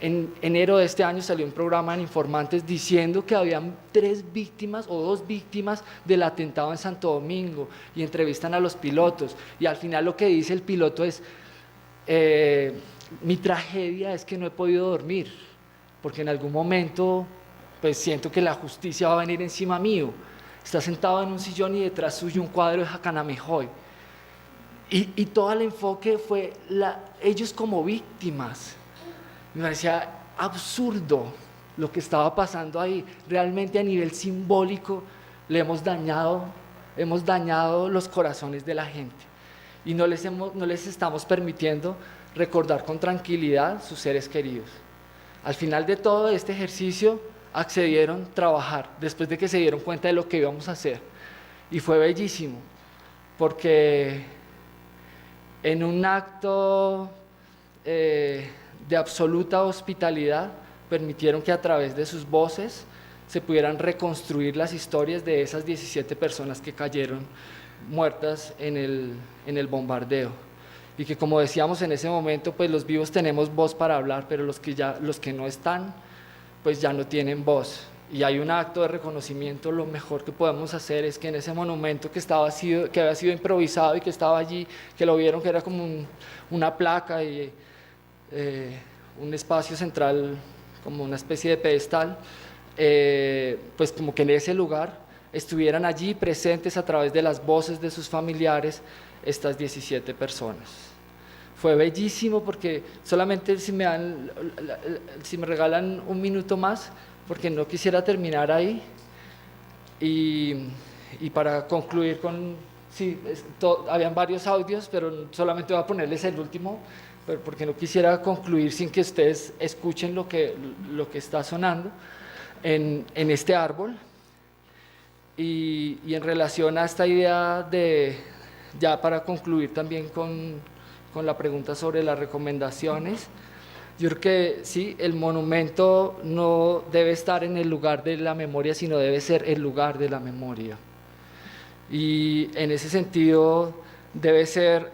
En enero de este año salió un programa en Informantes diciendo que habían 3 víctimas o 2 víctimas del atentado en Santo Domingo, y entrevistan a los pilotos, y al final lo que dice el piloto es: mi tragedia es que no he podido dormir, porque en algún momento pues siento que la justicia va a venir encima mío. Está sentado en un sillón y detrás suyo un cuadro de Jacanamejoy. Y todo el enfoque fue ellos como víctimas. Me parecía absurdo lo que estaba pasando ahí. Realmente a nivel simbólico hemos dañado los corazones de la gente, y no les estamos permitiendo recordar con tranquilidad sus seres queridos. Al final de todo este ejercicio accedieron a trabajar después de que se dieron cuenta de lo que íbamos a hacer, y fue bellísimo porque en un acto de absoluta hospitalidad permitieron que a través de sus voces se pudieran reconstruir las historias de esas 17 personas que cayeron muertas en el bombardeo, y que, como decíamos en ese momento, pues los vivos tenemos voz para hablar, pero los que no están pues ya no tienen voz. Y hay un acto de reconocimiento. Lo mejor que podemos hacer es que en ese monumento que había sido improvisado y que estaba allí, que lo vieron que era como una placa y un espacio central, como una especie de pedestal, pues como que en ese lugar estuvieran allí presentes a través de las voces de sus familiares estas 17 personas. Fue bellísimo porque solamente si me regalan un minuto más, porque no quisiera terminar ahí, y para concluir habían varios audios, pero solamente voy a ponerles el último, porque no quisiera concluir sin que ustedes escuchen lo que está sonando en este árbol. Y en relación a esta idea de, ya para concluir también con la pregunta sobre las recomendaciones, yo creo que sí, el monumento no debe estar en el lugar de la memoria, sino debe ser el lugar de la memoria. Y en ese sentido debe ser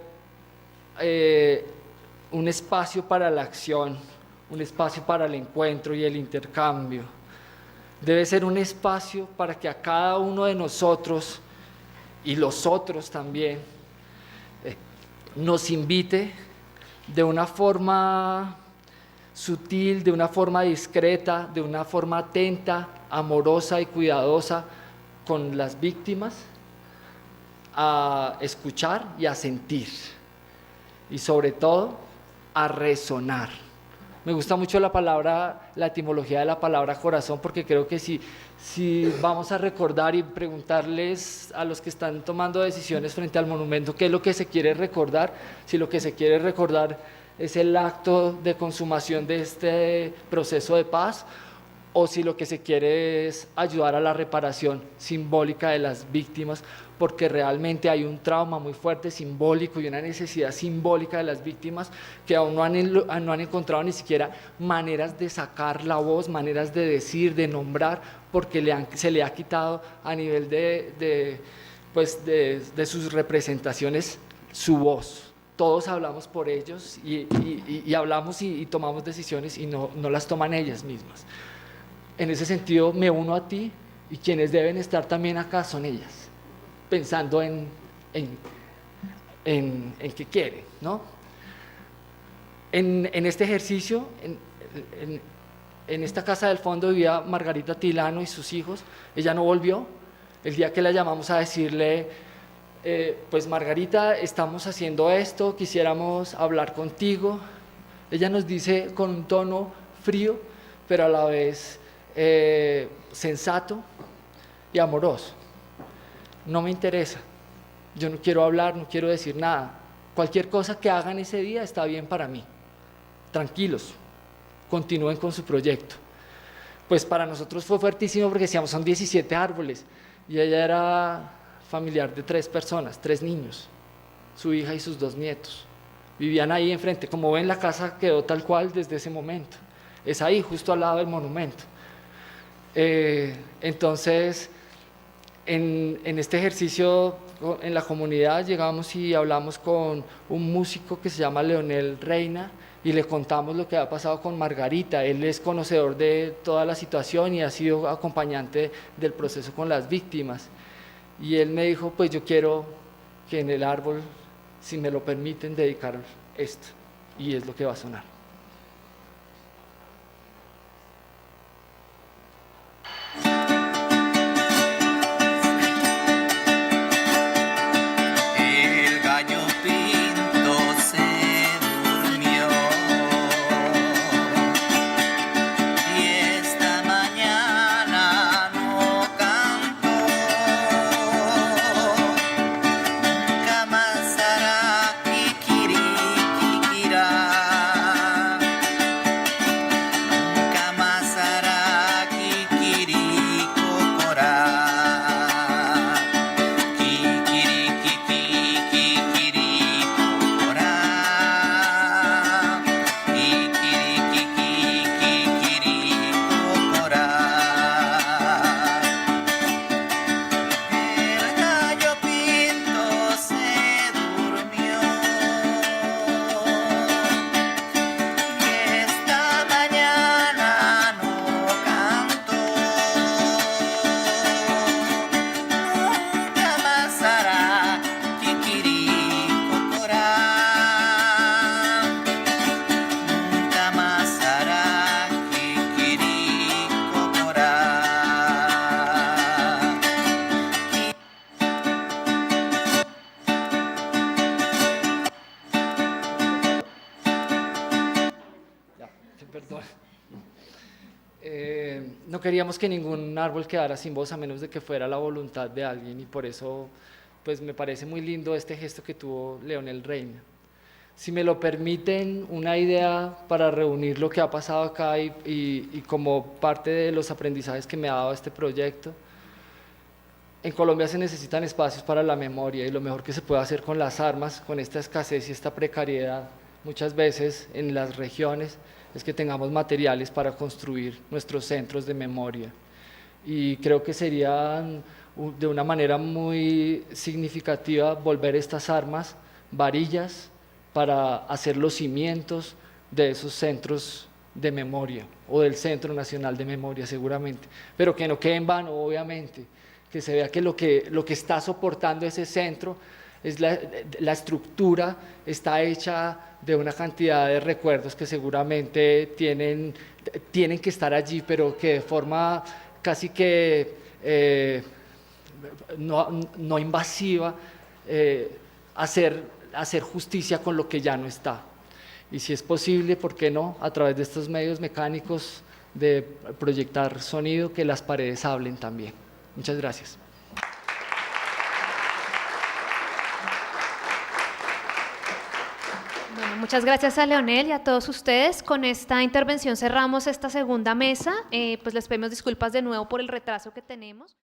un espacio para la acción, un espacio para el encuentro y el intercambio. Debe ser un espacio para que a cada uno de nosotros y los otros también nos invite de una forma sutil, de una forma discreta, de una forma atenta, amorosa y cuidadosa con las víctimas, a escuchar y a sentir, y sobre todo a resonar. Me gusta mucho la etimología de la palabra corazón, porque creo que si vamos a recordar y preguntarles a los que están tomando decisiones frente al monumento qué es lo que se quiere recordar, si lo que se quiere recordar es el acto de consumación de este proceso de paz, o si lo que se quiere es ayudar a la reparación simbólica de las víctimas, porque realmente hay un trauma muy fuerte simbólico y una necesidad simbólica de las víctimas que aún no han encontrado ni siquiera maneras de sacar la voz, maneras de decir, de nombrar, porque se le ha quitado a nivel de sus representaciones su voz. Todos hablamos por ellos y hablamos y tomamos decisiones y no las toman ellas mismas. En ese sentido me uno a ti, y quienes deben estar también acá son ellas, pensando en qué quieren, ¿no? En este ejercicio, en esta casa del fondo vivía Margarita Tilano y sus hijos. Ella no volvió. El día que la llamamos a decirle, pues Margarita, estamos haciendo esto, quisiéramos hablar contigo, ella nos dice con un tono frío, pero a la vez sensato y amoroso: no me interesa, yo no quiero hablar, no quiero decir nada, cualquier cosa que hagan ese día está bien para mí, tranquilos, continúen con su proyecto. Pues para nosotros fue fuertísimo, porque decíamos, son 17 árboles, y ella era familiar de 3 personas, 3 niños, su hija y sus 2 nietos, vivían ahí enfrente. Como ven, la casa quedó tal cual desde ese momento, es ahí, justo al lado del monumento. Entonces, en este ejercicio en la comunidad llegamos y hablamos con un músico que se llama Leonel Reina, y le contamos lo que ha pasado con Margarita. Él es conocedor de toda la situación y ha sido acompañante del proceso con las víctimas. Y él me dijo, pues yo quiero que en el árbol, si me lo permiten, dedicar esto. Y es lo que va a sonar. El gallo pinto se durmió y esta mañana no cantó. Nunca más hará kikirikikirá. Nunca más hará kikirikocorá. El gallo pinto se durmió y esta mañana no cantó. Nunca más hará kikirikocorá. Nunca más hará kikirikocorá. Ya, perdón. No queríamos que ningún árbol quedara sin voz, a menos de que fuera la voluntad de alguien, y por eso pues me parece muy lindo este gesto que tuvo Leonel Reina. Si me lo permiten, una idea para reunir lo que ha pasado acá y como parte de los aprendizajes que me ha dado este proyecto. En Colombia se necesitan espacios para la memoria y lo mejor que se puede hacer con las armas, con esta escasez y esta precariedad muchas veces en las regiones, es que tengamos materiales para construir nuestros centros de memoria. Y creo que sería de una manera muy significativa volver estas armas varillas para hacer los cimientos de esos centros de memoria o del Centro Nacional de Memoria seguramente, pero que no quede en vano obviamente, que se vea que lo que está soportando ese centro es la estructura, está hecha de una cantidad de recuerdos que seguramente tienen que estar allí, pero que de forma casi que no invasiva, hacer justicia con lo que ya no está. Y si es posible, ¿por qué no? A través de estos medios mecánicos de proyectar sonido, que las paredes hablen también. Muchas gracias. Bueno, muchas gracias a Leonel y a todos ustedes. Con esta intervención cerramos esta segunda mesa. Pues les pedimos disculpas de nuevo por el retraso que tenemos.